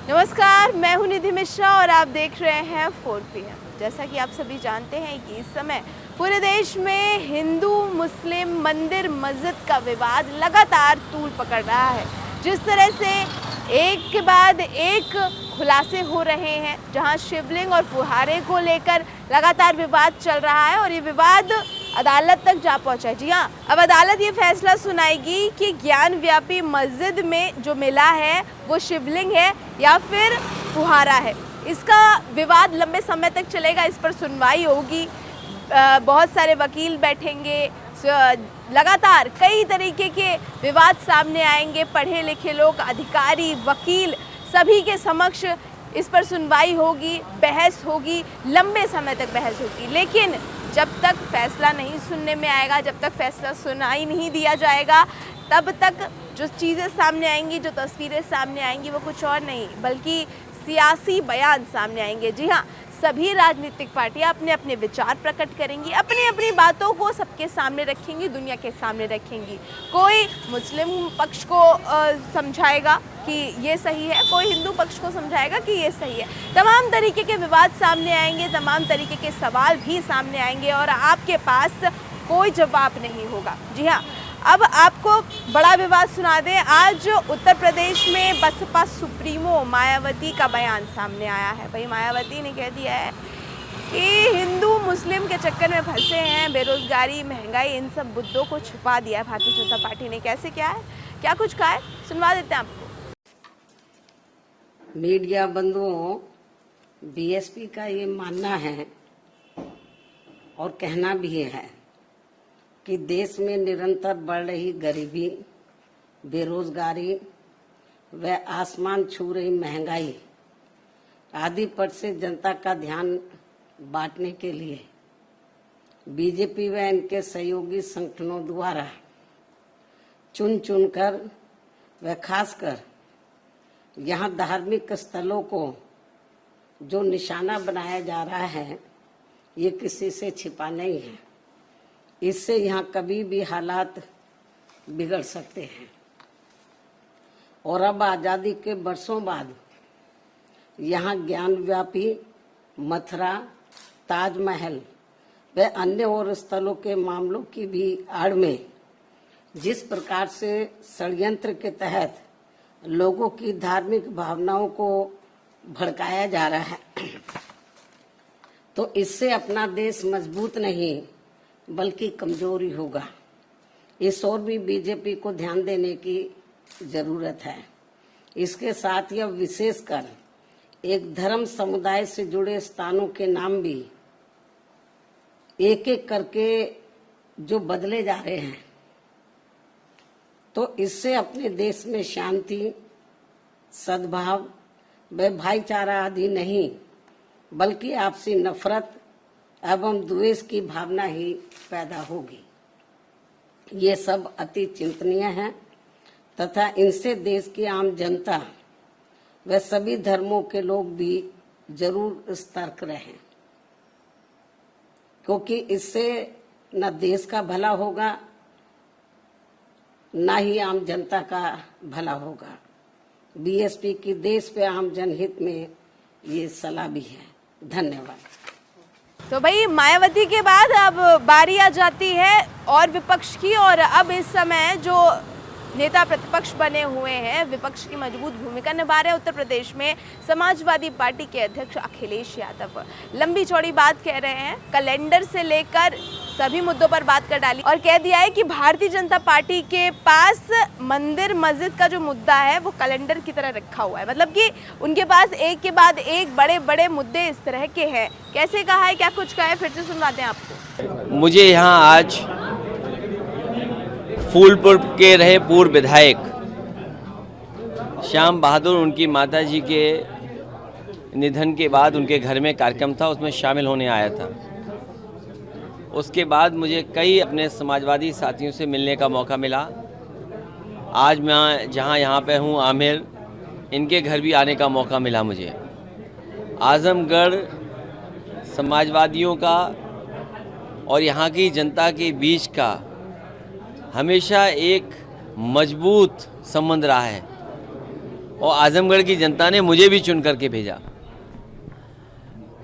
नमस्कार, मैं हूं निधि मिश्रा और आप देख रहे हैं 4 PM। जैसा कि आप सभी जानते हैं कि इस समय पूरे देश में हिंदू मुस्लिम मंदिर मस्जिद का विवाद लगातार तूल पकड़ रहा है। जिस तरह से एक के बाद एक खुलासे हो रहे हैं, जहां शिवलिंग और फुहारे को लेकर लगातार विवाद चल रहा है और ये विवाद अदालत तक जा पहुंचा है। जी हाँ, अब अदालत ये फैसला सुनाएगी कि ज्ञान व्यापी मस्जिद में जो मिला है वो शिवलिंग है या फिर फुहारा है। इसका विवाद लंबे समय तक चलेगा, इस पर सुनवाई होगी, बहुत सारे वकील बैठेंगे, लगातार कई तरीके के विवाद सामने आएंगे। पढ़े लिखे लोग, अधिकारी, वकील, सभी के समक्ष इस पर सुनवाई होगी, बहस होगी, लंबे समय तक बहस होगी। लेकिन जब तक फैसला नहीं सुनने में आएगा, जब तक फैसला सुनाई नहीं दिया जाएगा, तब तक जो चीज़ें सामने आएंगी, जो तस्वीरें सामने आएंगी, वो कुछ और नहीं बल्कि सियासी बयान सामने आएंगे। जी हाँ, सभी राजनीतिक पार्टियां अपने अपने विचार प्रकट करेंगी, अपनी अपनी बातों को सबके सामने रखेंगी, दुनिया के सामने रखेंगी। कोई मुस्लिम पक्ष को समझाएगा कि ये सही है, कोई हिंदू पक्ष को समझाएगा कि ये सही है। तमाम तरीके के विवाद सामने आएंगे, तमाम तरीके के सवाल भी सामने आएंगे और आपके पास कोई जवाब नहीं होगा। जी हाँ, अब आपको बड़ा विवाद सुना दें। आज उत्तर प्रदेश में बसपा सुप्रीमो मायावती का बयान सामने आया है। भाई, मायावती ने कह दिया है कि हिंदू मुस्लिम के चक्कर में फंसे हैं, बेरोजगारी, महंगाई, इन सब मुद्दों को छुपा दिया है भारतीय जनता पार्टी ने। कैसे क्या है, क्या कुछ कहा है, सुनवा देते हैं आपको। मीडिया बंधुओं, बीएसपी का ये मानना है और कहना भी है कि देश में निरंतर बढ़ रही गरीबी, बेरोजगारी व आसमान छू रही महंगाई आदि पर से जनता का ध्यान बांटने के लिए बीजेपी व इनके सहयोगी संगठनों द्वारा चुन चुनकर व खासकर यहाँ धार्मिक स्थलों को जो निशाना बनाया जा रहा है, ये किसी से छिपा नहीं है। इससे यहाँ कभी भी हालात बिगड़ सकते हैं और अब आजादी के वर्षों बाद यहाँ ज्ञान व्यापी, मथुरा, ताजमहल व अन्य और स्थलों के मामलों की भी आड़ में जिस प्रकार से षड्यंत्र के तहत लोगों की धार्मिक भावनाओं को भड़काया जा रहा है, तो इससे अपना देश मजबूत नहीं बल्कि कमजोरी होगा। इस ओर भी बीजेपी को ध्यान देने की जरूरत है। इसके साथ ही अब विशेषकर एक धर्म समुदाय से जुड़े स्थानों के नाम भी एक एक करके जो बदले जा रहे हैं, तो इससे अपने देश में शांति, सद्भाव व भाईचारा आदि नहीं बल्कि आपसी नफरत एवं द्वेष की भावना ही पैदा होगी। ये सब अति चिंतनीय है तथा इनसे देश की आम जनता व सभी धर्मों के लोग भी जरूर सतर्क रहें, क्योंकि इससे न देश का भला होगा न ही आम जनता का भला होगा। बीएसपी की देश पे आम जनहित में ये सलाह भी है। धन्यवाद। तो भाई, मायावती के बाद अब बारी आ जाती है और विपक्ष की, और अब इस समय जो नेता प्रतिपक्ष बने हुए हैं, विपक्ष की मजबूत भूमिका निभा रहे हैं उत्तर प्रदेश में समाजवादी पार्टी के अध्यक्ष अखिलेश यादव। लंबी चौड़ी बात कह रहे हैं, कैलेंडर से लेकर सभी मुद्दों पर बात कर डाली और कह दिया है कि भारतीय जनता पार्टी के पास मंदिर मस्जिद का जो मुद्दा है वो कैलेंडर की तरह रखा हुआ है। मतलब कि उनके पास एक के बाद एक बड़े बड़े मुद्दे इस तरह के हैं। कैसे कहा है, क्या कुछ कहा है, फिर से सुनवाते हैं आपको। मुझे यहाँ आज फूलपुर के रहे पूर्व विधायक श्याम बहादुर, उनकी माताजी के निधन के बाद उनके घर में कार्यक्रम था, उसमें शामिल होने आया था। उसके बाद मुझे कई अपने समाजवादी साथियों से मिलने का मौका मिला। आज मैं जहाँ यहाँ पे हूँ आमेर, इनके घर भी आने का मौका मिला मुझे। आजमगढ़ समाजवादियों का और यहाँ की जनता के बीच का हमेशा एक मजबूत संबंध रहा है। और आजमगढ़ की जनता ने मुझे भी चुन करके भेजा।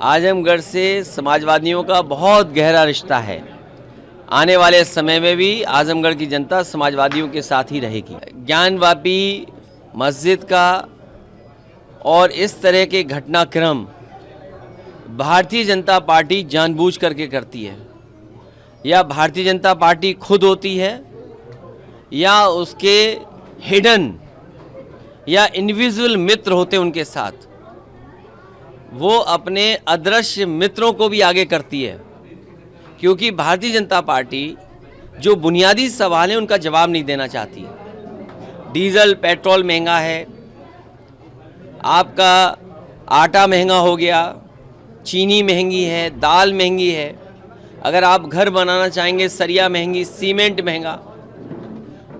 आजमगढ़ से समाजवादियों का बहुत गहरा रिश्ता है। आने वाले समय में भी आजमगढ़ की जनता समाजवादियों के साथ ही रहेगी। ज्ञानवापी मस्जिद का और इस तरह के घटनाक्रम भारतीय जनता पार्टी जानबूझ करके करती है, या भारतीय जनता पार्टी खुद होती है, या उसके हिडन या इंडिविजुअल मित्र होते उनके साथ, वो अपने अदृश्य मित्रों को भी आगे करती है। क्योंकि भारतीय जनता पार्टी जो बुनियादी सवाल है उनका जवाब नहीं देना चाहती। डीजल पेट्रोल महंगा है, आपका आटा महंगा हो गया, चीनी महंगी है, दाल महंगी है, अगर आप घर बनाना चाहेंगे सरिया महंगी, सीमेंट महंगा,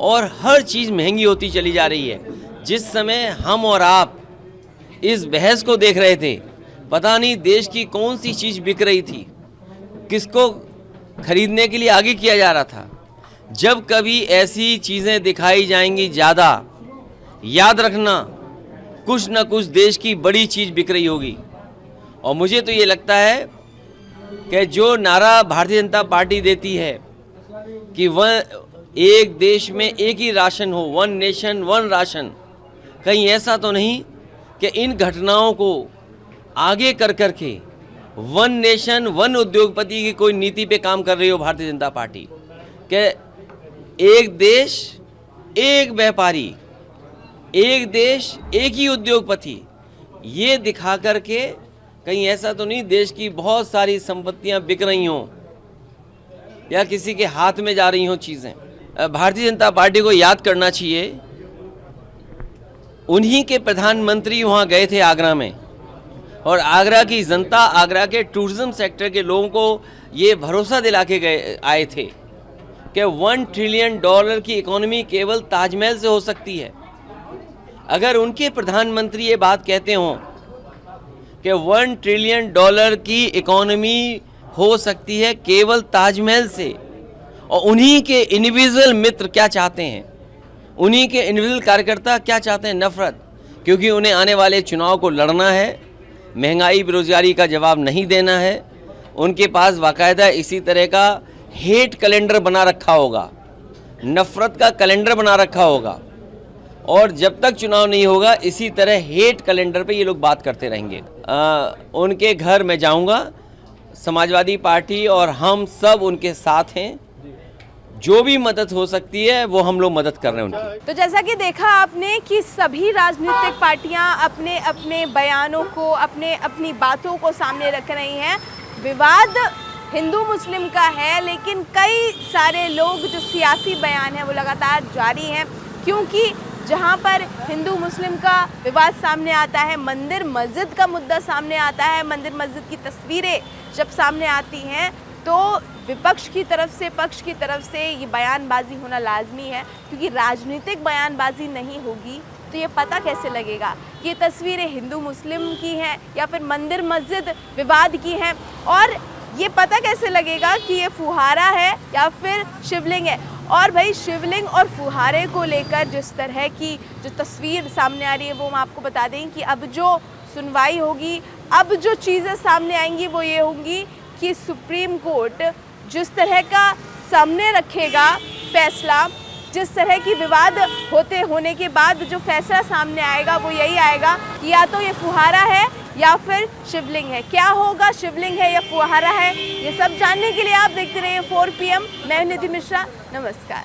और हर चीज़ महंगी होती चली जा रही है। जिस समय हम और आप इस बहस को देख रहे थे, पता नहीं देश की कौन सी चीज़ बिक रही थी, किसको खरीदने के लिए आगे किया जा रहा था। जब कभी ऐसी चीज़ें दिखाई जाएंगी ज़्यादा, याद रखना कुछ न कुछ देश की बड़ी चीज़ बिक रही होगी। और मुझे तो ये लगता है कि जो नारा भारतीय जनता पार्टी देती है कि एक देश में एक ही राशन हो, वन नेशन वन राशन, कहीं ऐसा तो नहीं कि इन घटनाओं को आगे कर करके वन नेशन वन उद्योगपति की कोई नीति पे काम कर रही हो भारतीय जनता पार्टी, कि एक देश एक व्यापारी, एक देश एक ही उद्योगपति, ये दिखा करके कहीं ऐसा तो नहीं देश की बहुत सारी संपत्तियां बिक रही हों या किसी के हाथ में जा रही हों चीज़ें। भारतीय जनता पार्टी को याद करना चाहिए, उन्हीं के प्रधानमंत्री वहाँ गए थे आगरा में, और आगरा की जनता, आगरा के टूरिज्म सेक्टर के लोगों को ये भरोसा दिला के आए थे कि $1 ट्रिलियन की इकोनॉमी केवल ताजमहल से हो सकती है। अगर उनके प्रधानमंत्री ये बात कहते हों कि $1 ट्रिलियन की इकोनॉमी हो सकती है केवल ताजमहल से, और उन्हीं के इंडिविजुअल मित्र क्या चाहते हैं, उन्हीं के इंडिविजुअल कार्यकर्ता क्या चाहते हैं, नफरत। क्योंकि उन्हें आने वाले चुनाव को लड़ना है, महंगाई बेरोजगारी का जवाब नहीं देना है। उनके पास बाकायदा इसी तरह का हेट कैलेंडर बना रखा होगा, नफरत का कैलेंडर बना रखा होगा, और जब तक चुनाव नहीं होगा इसी तरह हेट कैलेंडर पे ये लोग बात करते रहेंगे। उनके घर मैं जाऊंगा, समाजवादी पार्टी और हम सब उनके साथ हैं, जो भी मदद हो सकती है वो हम लोग मदद कर रहे हैं उनकी। तो जैसा कि देखा आपने कि सभी राजनीतिक पार्टियां अपने अपने बयानों को, अपनी बातों को सामने रख रही हैं। विवाद हिंदू मुस्लिम का है, लेकिन कई सारे लोग जो सियासी बयान है वो लगातार जारी हैं, क्योंकि जहां पर हिंदू मुस्लिम का विवाद सामने आता है, मंदिर मस्जिद का मुद्दा सामने आता है, मंदिर मस्जिद की तस्वीरें जब सामने आती हैं तो विपक्ष की तरफ से, पक्ष की तरफ से ये बयानबाजी होना लाजमी है। क्योंकि राजनीतिक बयानबाजी नहीं होगी तो ये पता कैसे लगेगा कि ये तस्वीरें हिंदू मुस्लिम की हैं या फिर मंदिर मस्जिद विवाद की हैं, और ये पता कैसे लगेगा कि ये फुहारा है या फिर शिवलिंग है। और भाई शिवलिंग और फुहारे को लेकर जिस तरह की जो तस्वीर सामने आ रही है वो हम आपको बता दें कि अब जो सुनवाई होगी, अब जो चीज़ें सामने आएंगी वो ये होंगी कि सुप्रीम कोर्ट जिस तरह का सामने रखेगा फैसला, जिस तरह की विवाद होने के बाद जो फैसला सामने आएगा वो यही आएगा कि या तो ये फुहारा है या फिर शिवलिंग है। क्या होगा, शिवलिंग है या फुहारा है, ये सब जानने के लिए आप देखते रहिए 4 PM। मैं निधि मिश्रा, नमस्कार।